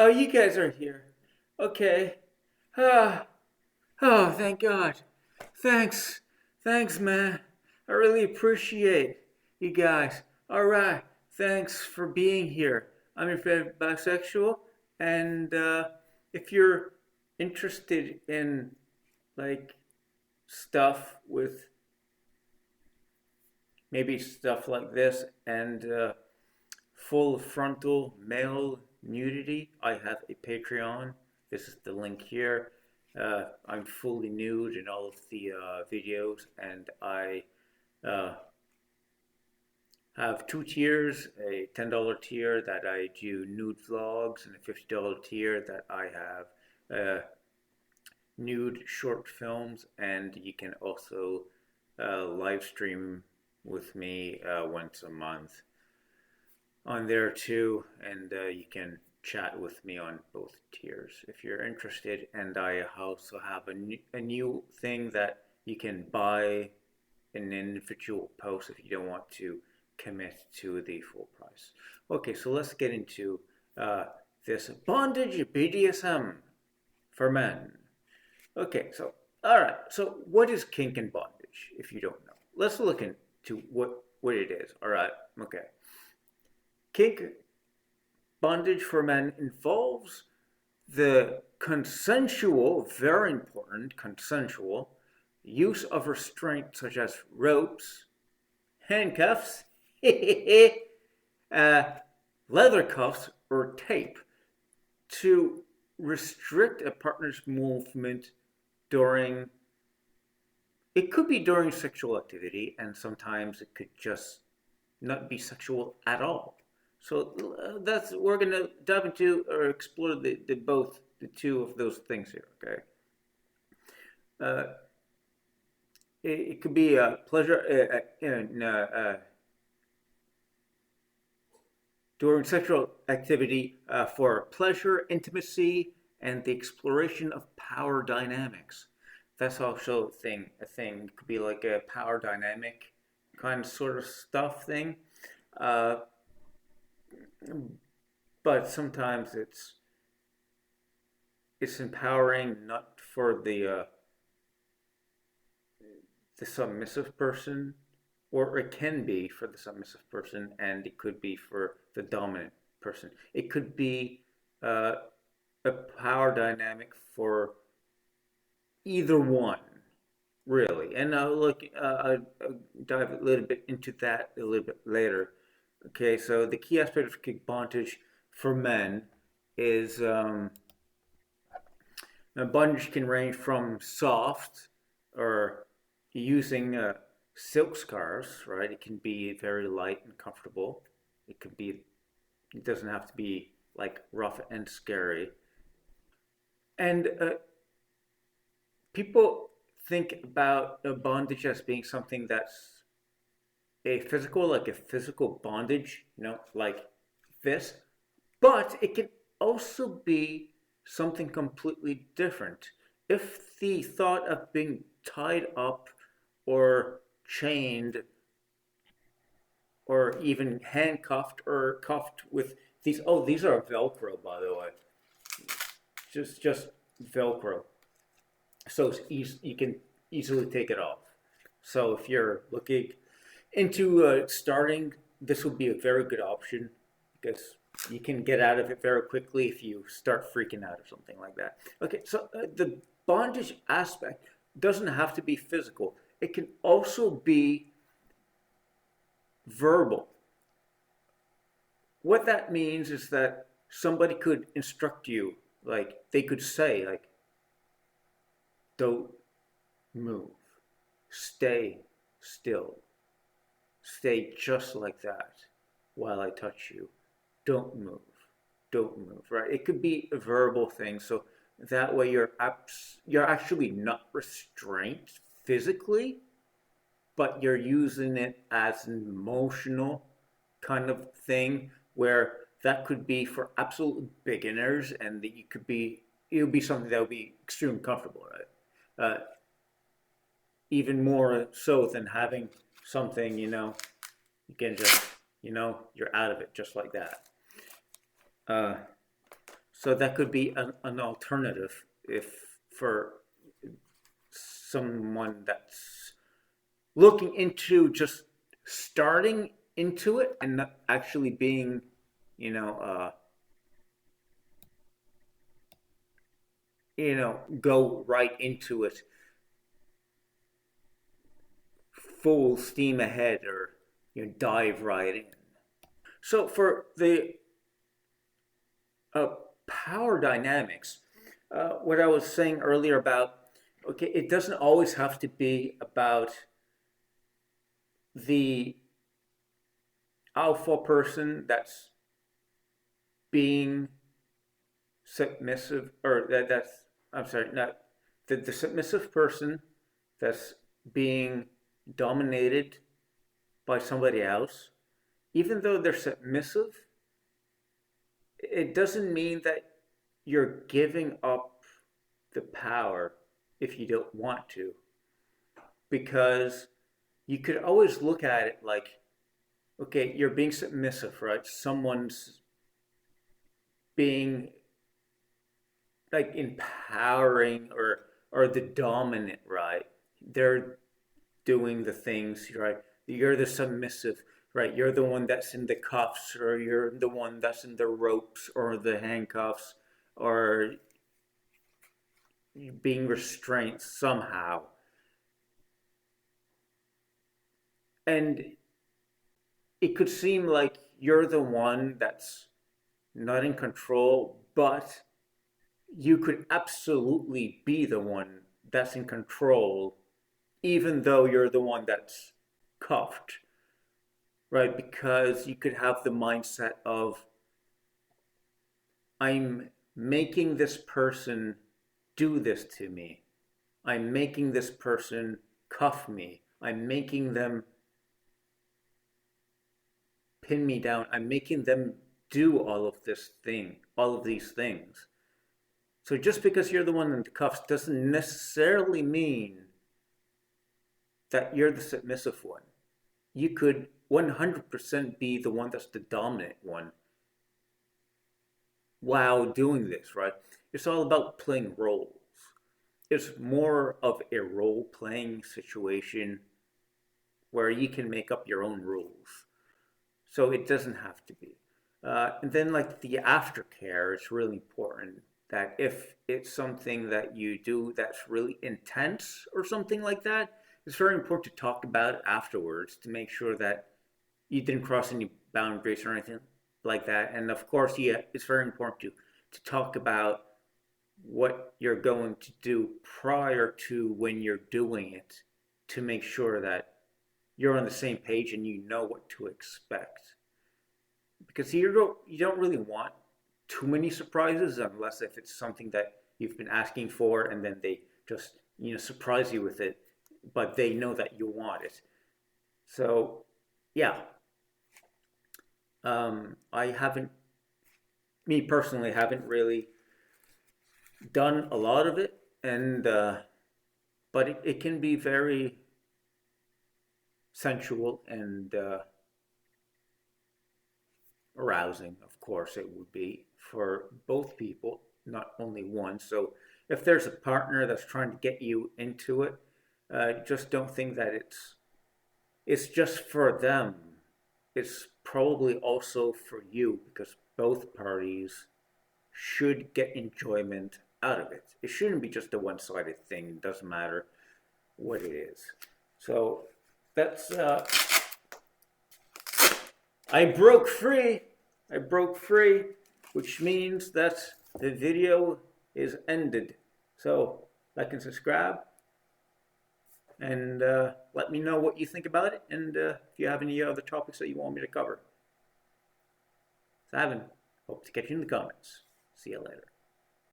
you guys are here. Okay. Ah, oh, thank God. Thanks. Thanks, man. I really appreciate you guys. All right. Thanks for being here. I'm your favorite bisexual, and if you're interested in like stuff with maybe stuff like this and full frontal male nudity, I have a Patreon. This is the link here. I'm fully nude in all of the videos, and I uh, have two tiers, a $10 tier that I do nude vlogs, and a $50 tier that I have nude short films, and you can also live stream with me once a month on there too, and you can chat with me on both tiers if you're interested. And I also have a new thing that you can buy an individual post if you don't want to commit to the full price. Okay, so let's get into this bondage BDSM for men. Okay, so all right, so what is kink and bondage? If you don't know, let's look into what it is. All right, okay. Kink bondage for men involves the consensual, very important, consensual use of restraint such as ropes, handcuffs, uh, leather cuffs, or tape to restrict a partner's movement during, it could be during sexual activity, and sometimes it could just not be sexual at all. So that's we're gonna dive into or explore the two of those things here. Okay, uh, it could be a pleasure during sexual activity for pleasure, intimacy, and the exploration of power dynamics. That's also a thing. It could be like a power dynamic kind of sort of stuff thing. Uh, but sometimes it's empowering not for the submissive person, or it can be for the submissive person, and it could be for the dominant person. It could be uh, a power dynamic for either one, really. And I'll dive a little bit into that a little bit later. Okay, so the key aspect of kick bondage for men is bondage can range from soft or using silk scarves, right? It can be very light and comfortable. It could be, it doesn't have to be like rough and scary. And people think about bondage as being something that's a physical, like a physical bondage, like this. But it can also be something completely different. If the thought of being tied up or chained or even handcuffed or cuffed with these, oh, these are Velcro, by the way, just Velcro, so it's easy, you can easily take it off. So if you're looking into starting, this would be a very good option because you can get out of it very quickly if you start freaking out or something like that. Okay, so the bondage aspect doesn't have to be physical. It can also be verbal. What that means is that somebody could instruct you, like they could say, like, don't move, stay still, stay just like that while I touch you. Don't move. Don't move. Right? It could be a verbal thing, so that way you're actually not restrained physically, but you're using it as an emotional kind of thing where that could be for absolute beginners, and that it would be something that would be extremely comfortable, right? Even more so than having something, you can just, you're out of it just like that. Uh, So that could be an alternative if for someone that's looking into just starting into it and not actually being, you know, go right into it full steam ahead or dive right in. So for the uh, power dynamics, what I was saying earlier about, okay, it doesn't always have to be about the alpha person that's being submissive, or that's, I'm sorry, not the submissive person that's being dominated by somebody else. Even though they're submissive, it doesn't mean that you're giving up the power if you don't want to, because you could always look at it like, okay, you're being submissive, right? Someone's being like empowering or the dominant, right? They're doing the things, right? You're the submissive, right? You're the one that's in the cuffs, or you're the one that's in the ropes or the handcuffs, or being restrained somehow. And it could seem like you're the one that's not in control, but you could absolutely be the one that's in control, even though you're the one that's cuffed, right? Because you could have the mindset of, I'm making this person do this to me. I'm making this person cuff me. I'm making them pin me down. I'm making them do all of these things. So just because you're the one in the cuffs doesn't necessarily mean that you're the submissive one. You could 100% be the one that's the dominant one while doing this, right? It's all about playing roles. It's more of a role playing situation where you can make up your own rules. So it doesn't have to be. And then, like the aftercare, is really important. That if it's something that you do that's really intense or something like that, it's very important to talk about it afterwards to make sure that you didn't cross any boundaries or anything like that. And of course, yeah, it's very important to talk about what you're going to do prior to when you're doing it to make sure that you're on the same page and you know what to expect. Because you don't really want too many surprises unless if it's something that you've been asking for and then they just surprise you with it, but they know that you want it. So yeah, I haven't, me personally, haven't really done a lot of it, and but it can be very sensual and arousing. Of course, it would be for both people, not only one. So if there's a partner that's trying to get you into it, just don't think that it's just for them. It's probably also for you, because both parties should get enjoyment out of it. It shouldn't be just a one-sided thing. It doesn't matter what it is. So that's I broke free. I broke free, which means that the video is ended. So like and subscribe, and let me know what you think about it, and if you have any other topics that you want me to cover. Savin, hope to catch you in the comments. See you later.